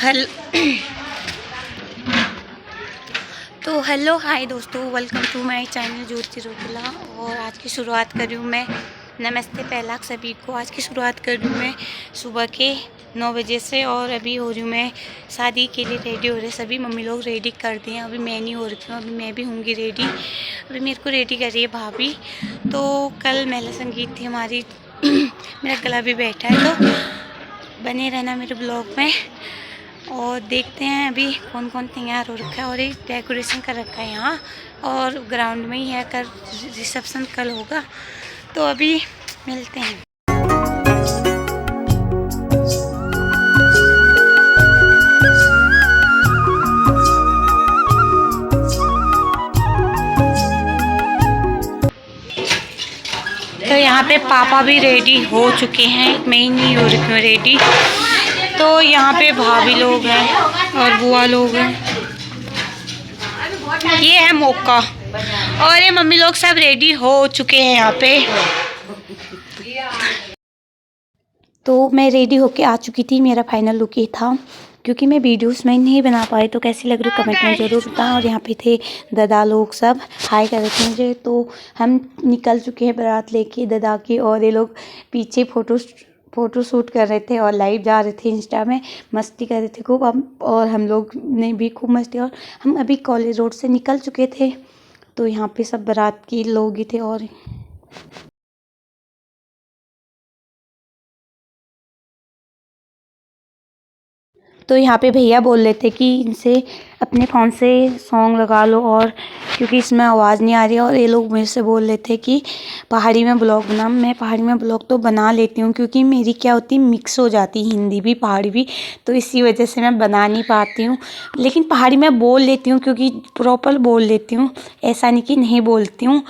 हल तो hello hi दोस्तों, वेलकम टू माय चैनल ज्योति रोकेला। और आज की शुरुआत कर रही हूँ मैं। नमस्ते पहला सभी को। आज की शुरुआत कर रही हूँ मैं सुबह के 9 बजे से। और अभी हो रही हूँ मैं शादी के लिए रेडी हो रहे सभी। मम्मी लोग रेडी कर दिए, अभी मैं नहीं हो रही हूँ, अभी मैं भी होंगी रेडी। अभी मेरे को रेडी कर रही है भाभी। तो कल महिला संगीत थी हमारी मेरा गला भी बैठा है, तो बने रहना मेरे ब्लॉग में। और देखते हैं अभी कौन कौन तैयार हो रखा है। और एक डेकोरेशन कर रखा है यहाँ, और ग्राउंड में ही है। कल रिसेप्शन कल होगा, तो अभी मिलते हैं। तो यहाँ पे पापा भी रेडी हो चुके हैं, मैं ही नहीं हो रही हूँ रेडी। तो यहाँ पे भाभी लोग हैं और बुआ लोग हैं। ये है मौका, और ये मम्मी लोग सब रेडी हो चुके हैं यहाँ पे। तो मैं रेडी होके आ चुकी थी। मेरा फाइनल लुक ये था, क्योंकि मैं वीडियोस में नहीं बना पाई। तो कैसी लग रही कमेंट में ज़रूर बताएं। और यहाँ पे थे दादा लोग, सब हाय कर रहे थे मुझे। तो हम निकल चुके हैं बारात लेके दादा की, और ये लोग पीछे फ़ोटो शूट कर रहे थे और लाइव जा रहे थे इंस्टा में। मस्ती कर रहे थे खूब हम, और हम लोग ने भी खूब मस्ती। और हम अभी कॉलेज रोड से निकल चुके थे। तो यहाँ पे सब बारात के लोग ही थे। और तो यहाँ पे भैया बोल रहे थे कि इनसे अपने फ़ोन से सॉन्ग लगा लो, और क्योंकि इसमें आवाज़ नहीं आ रही है। और ये लोग मेरे से बोल रहे थे कि पहाड़ी में ब्लॉग बना। मैं पहाड़ी में ब्लॉग तो बना लेती हूँ, क्योंकि मेरी क्या होती मिक्स हो जाती हिंदी भी पहाड़ी भी, तो इसी वजह से मैं बना नहीं पाती हूँ। लेकिन पहाड़ी में बोल लेती हूँ, क्योंकि प्रॉपर बोल लेती हूँ। ऐसा नहीं कि नहीं बोलती हूँ,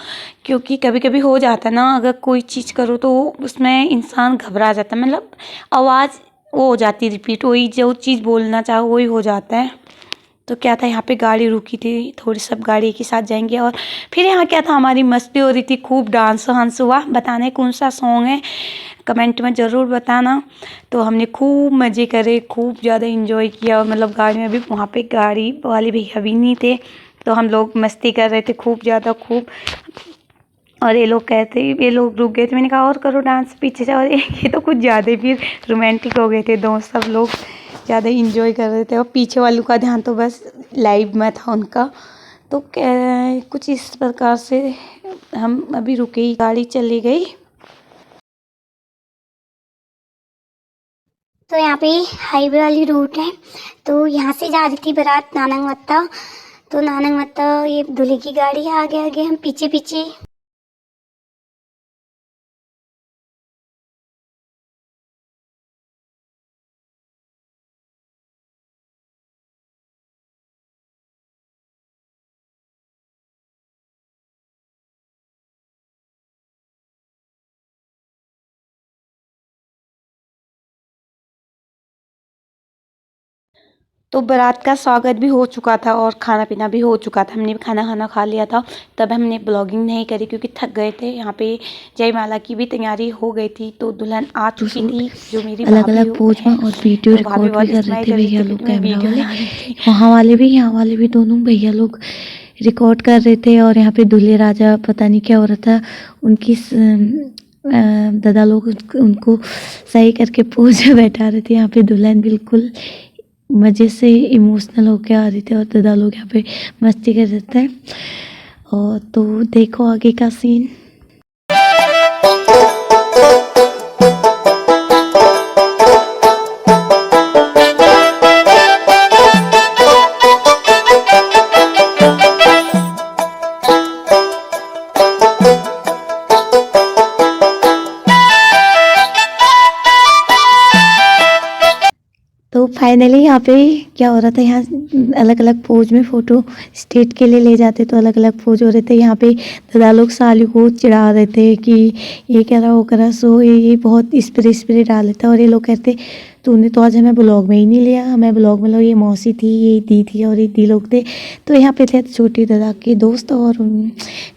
क्योंकि कभी कभी हो जाता ना, अगर कोई चीज़ करो तो उसमें इंसान घबरा जाता है। मतलब आवाज़ वो हो जाती रिपीट, वही जो चीज़ बोलना चाहो वही हो जाता है। तो क्या था, यहाँ पे गाड़ी रुकी थी थोड़ी, सब गाड़ी के साथ जाएंगे। और फिर यहाँ क्या था, हमारी मस्ती हो रही थी, खूब डांस वांस हुआ। बताने कौन सा सॉन्ग है कमेंट में ज़रूर बताना। तो हमने खूब मज़े करे, खूब ज़्यादा इंजॉय किया। और मतलब गाड़ी में भी, वहाँ पे गाड़ी वाले भैया भी नहीं थे, तो हम लोग मस्ती कर रहे थे खूब ज़्यादा खूब। और ये लोग कहते, ये लोग रुक गए थे। मैंने कहा और करो डांस पीछे से। और ये तो कुछ ज़्यादा ही फिर रोमांटिक हो गए थे दोस्त, सब लोग ज़्यादा इंजॉय कर रहे थे। और पीछे वालों का ध्यान तो बस लाइव में था उनका। तो कुछ इस प्रकार से हम अभी रुके ही, गाड़ी चली गई। तो यहाँ पे हाईवे वाली रूट है, तो यहाँ से जा रही थी बारात नानंग मत्ता। तो नानंग मत्ता ये दूल्हे की गाड़ी है, आगे आगे हम पीछे पीछे। तो बारात का स्वागत भी हो चुका था, और खाना पीना भी हो चुका था। हमने भी खाना खा लिया था। तब हमने ब्लॉगिंग नहीं करी, क्योंकि थक गए थे। यहाँ पे जयमाला की भी तैयारी हो गई थी, तो दुल्हन आ चुकी थी, जो मेरी अलग अलग पोज में, और वीडियो रिकॉर्ड भी कर रहे थे भैया लोग, कैमरा वाले वहाँ वाले भी यहाँ वाले भी, दोनों भैया लोग रिकॉर्ड कर रहे थे। और यहाँ पे दूल्हे राजा पता नहीं क्या हो रहा था, उनकी दादा लोग उनको सही करके पोज में बैठा रहे थे। यहाँ पे दुल्हन बिल्कुल मज़े से इमोशनल होके आ रही थी, और दादा लोग यहाँ पे मस्ती कर रहे थे। और तो देखो आगे का सीन। तो फाइनली यहाँ पे क्या हो रहा था, यहाँ अलग अलग पोज में फ़ोटो स्टेट के लिए ले जाते, तो अलग अलग पोज हो रहे थे। यहाँ पे दादा लोग साली को चिढ़ा रहे थे कि ये कह रहा वो कह रहा, सो ये बहुत स्प्रे डाल रहे थे। और ये लोग कहते तूने तो आज हमें ब्लॉग में ही नहीं लिया, हमें ब्लॉग में लो। ये मौसी थी, ये दी थी, और ये दी लोग थे। तो यहाँ पे थे छोटी दादा के दोस्त, और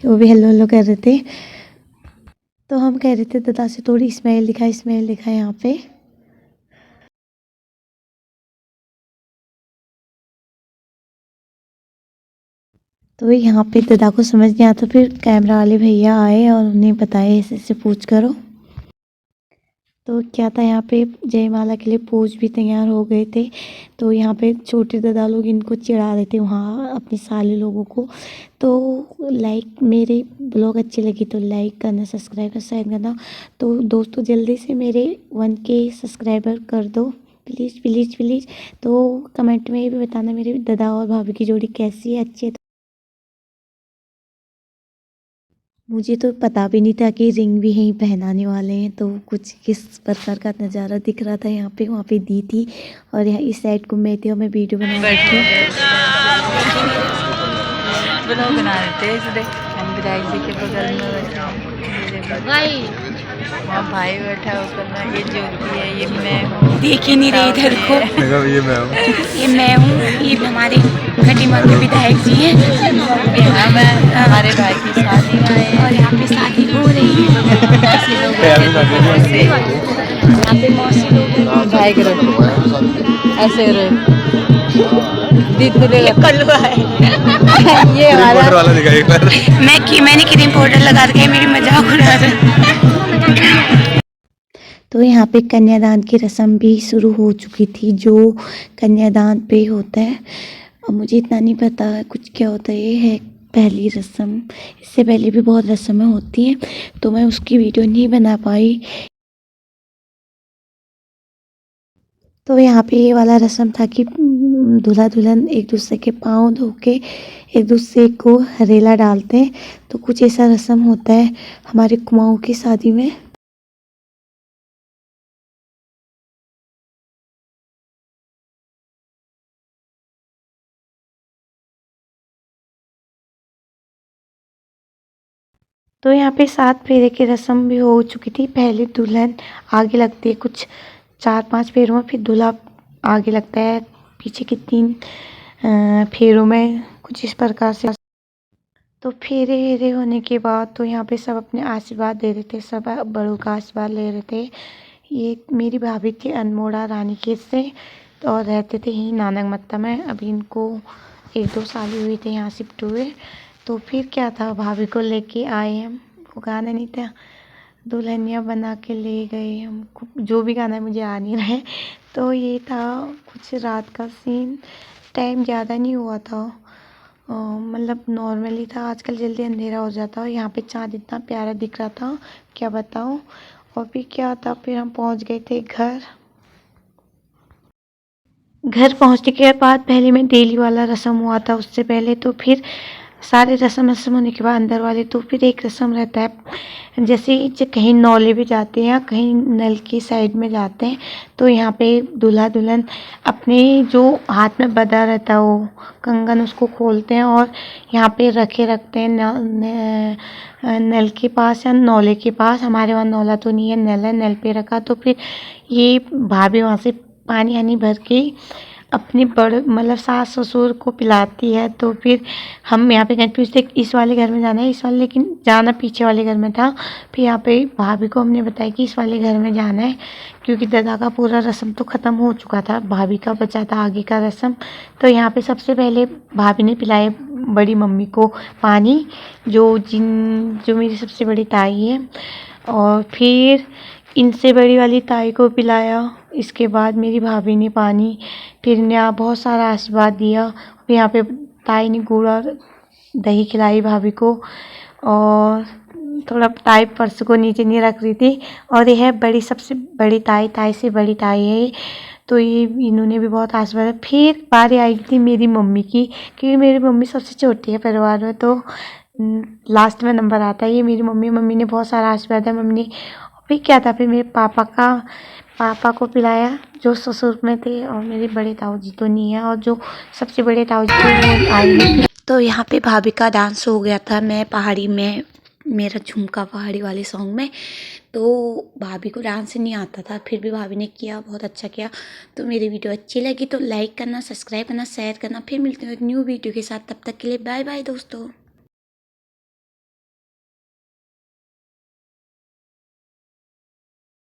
वो भी हेलो हेलो कर रहे थे। तो हम कह रहे थे दादा से थोड़ी स्माइल दिखा यहाँ पे। तो यहाँ पे दादा को समझ नहीं आता, फिर कैमरा वाले भैया आए और उन्हें बताया ऐसे ऐसे पूछ करो। तो क्या था, यहाँ पे जयमाला के लिए पोज भी तैयार हो गए थे। तो यहाँ पे छोटे दादा लोग इनको चिढ़ा रहे थे वहाँ अपने साले लोगों को। तो लाइक, मेरे ब्लॉग अच्छी लगी तो लाइक करना, सब्सक्राइब करना, शेयर करना। तो दोस्तों जल्दी से मेरे 1K सब्सक्राइबर कर दो प्लीज़ प्लीज़ प्लीज़। तो कमेंट में ये भी बताना मेरे दादा और भाभी की जोड़ी कैसी है, अच्छी है। मुझे तो पता भी नहीं था कि रिंग भी यहीं पहनाने वाले हैं। तो कुछ किस प्रकार का नज़ारा दिख रहा था यहाँ पे, वहाँ पे दी थी और यहाँ इस साइड को मैं थी और मैं वीडियो बना रही थी। ब्लॉग बना रहे थे इसलिए हम विधायक जी के बगल में बैठे भाई, वहाँ भाई बैठा ऊपर में, ये ज्योति है, ये मैं हूँ, देख ही नहीं रहे इधर को, ये मैं हूँ, ये मैं हूँ, ये हमारे खटीमा के विधायक जी हैं। यहाँ मैं हमारे भाई की शादी में आए हैं और यहाँ पे शादी हो रही है। मौसी लोग यहाँ पे मौसी लोग भाई के ऐसे कलुआ है ये हमारा वाला दिखाई एक बार। मैंने क्रीम पाउडर लगा रखा है, मेरी मजाक उड़ा रहा। तो यहाँ पे कन्यादान की रस्म भी शुरू हो चुकी थी, जो कन्यादान पे होता है। अब मुझे इतना नहीं पता कुछ क्या होता है, ये है पहली रस्म। इससे पहले भी बहुत रस्में होती हैं तो मैं उसकी वीडियो नहीं बना पाई। तो यहाँ पे ये वाला रस्म था कि दूल्हा दुल्हन एक दूसरे के पाँव धो के एक दूसरे को हरेला डालते हैं। तो कुछ ऐसा रस्म होता है हमारे कुमाऊँ की शादी में। तो यहाँ पे 7 फेरे की रस्म भी हो चुकी थी। पहले दुल्हन आगे लगती है कुछ 4-5 फेरों में, फिर दूल्हा आगे लगता है पीछे के 3 फेरों में, कुछ इस प्रकार से। तो फेरे वेरे होने के बाद तो यहाँ पे सब अपने आशीर्वाद दे रहे थे, सब बड़ों का आशीर्वाद ले रहे थे। ये मेरी भाभी थी अनमोड़ा रानीखेत से और रहते थे यहीं नानकमत्ता में। अभी इनको 1-2 साल हुए थे यहाँ शिफ्ट हुए। तो फिर क्या था, भाभी को लेके आए हम, वो गाना नहीं था, दुल्हनिया बना के ले गए हमको, जो भी गाना मुझे आ नहीं रहा है। तो ये था कुछ रात का सीन, टाइम ज़्यादा नहीं हुआ था, मतलब नॉर्मली था। आजकल जल्दी अंधेरा हो जाता है। यहाँ पे चाँद इतना प्यारा दिख रहा था, क्या बताऊँ। और फिर क्या था, फिर हम पहुँच गए थे घर पहुँचने के बाद पहले मैं डेली वाला रस्म हुआ था, उससे पहले तो फिर सारे रस्म होने के बाद अंदर वाले, तो फिर एक रस्म रहता है जैसे कहीं नौले भी जाते हैं या कहीं नल की साइड में जाते हैं। तो यहाँ पे दूल्हा दुल्हन अपने जो हाथ में बंधा रहता है वो कंगन, उसको खोलते हैं और यहाँ पे रखते हैं नल के पास या नौले के पास। हमारे वहाँ नौला तो नहीं है, नल है, नल पे रखा। तो फिर ये भाभी वहाँ से पानी आनी भर के अपने मतलब सास ससुर को पिलाती है। तो फिर हम यहाँ पे कंफ्यूज थे इस वाले घर में जाना है, इस वाले, लेकिन जाना पीछे वाले घर में था। फिर यहाँ पे भाभी को हमने बताया कि इस वाले घर में जाना है, क्योंकि दादा का पूरा रस्म तो ख़त्म हो चुका था, भाभी का बचा था आगे का रस्म। तो यहाँ पे सबसे पहले भाभी ने पिलाया बड़ी मम्मी को पानी, जो मेरी सबसे बड़ी ताई है। और फिर इनसे बड़ी वाली ताई को पिलाया। इसके बाद मेरी भाभी ने पानी, फिर ने बहुत सारा आशीर्वाद दिया। फिर यहाँ पे ताई ने गुड़ और दही खिलाई भाभी को, और थोड़ा ताई पर्स को नीचे नहीं रख रही थी। और यह है बड़ी, सबसे बड़ी ताई से बड़ी ताई है। तो ये इन्होंने भी बहुत आशीर्वाद। फिर बारी आई थी मेरी मम्मी की, क्योंकि मेरी मम्मी सबसे छोटी है परिवार में, तो लास्ट में नंबर आता है ये मेरी मम्मी ने बहुत सारा आशीर्वाद दिया मम्मी ने। फिर क्या था, फिर मेरे पापा को पिलाया जो ससुर में थे, और मेरे बड़े ताऊ जी तो नहीं है, और जो सबसे बड़े ताऊ जी थे वो आए नहीं। तो यहाँ पे भाभी का डांस हो गया था, मैं पहाड़ी में, मेरा झुमका पहाड़ी वाले सॉन्ग में। तो भाभी को डांस नहीं आता था, फिर भी भाभी ने किया, बहुत अच्छा किया। तो मेरी वीडियो अच्छी लगी तो लाइक करना, सब्सक्राइब करना, शेयर करना। फिर मिलते हैं एक न्यू वीडियो के साथ, तब तक के लिए बाय बाय दोस्तों।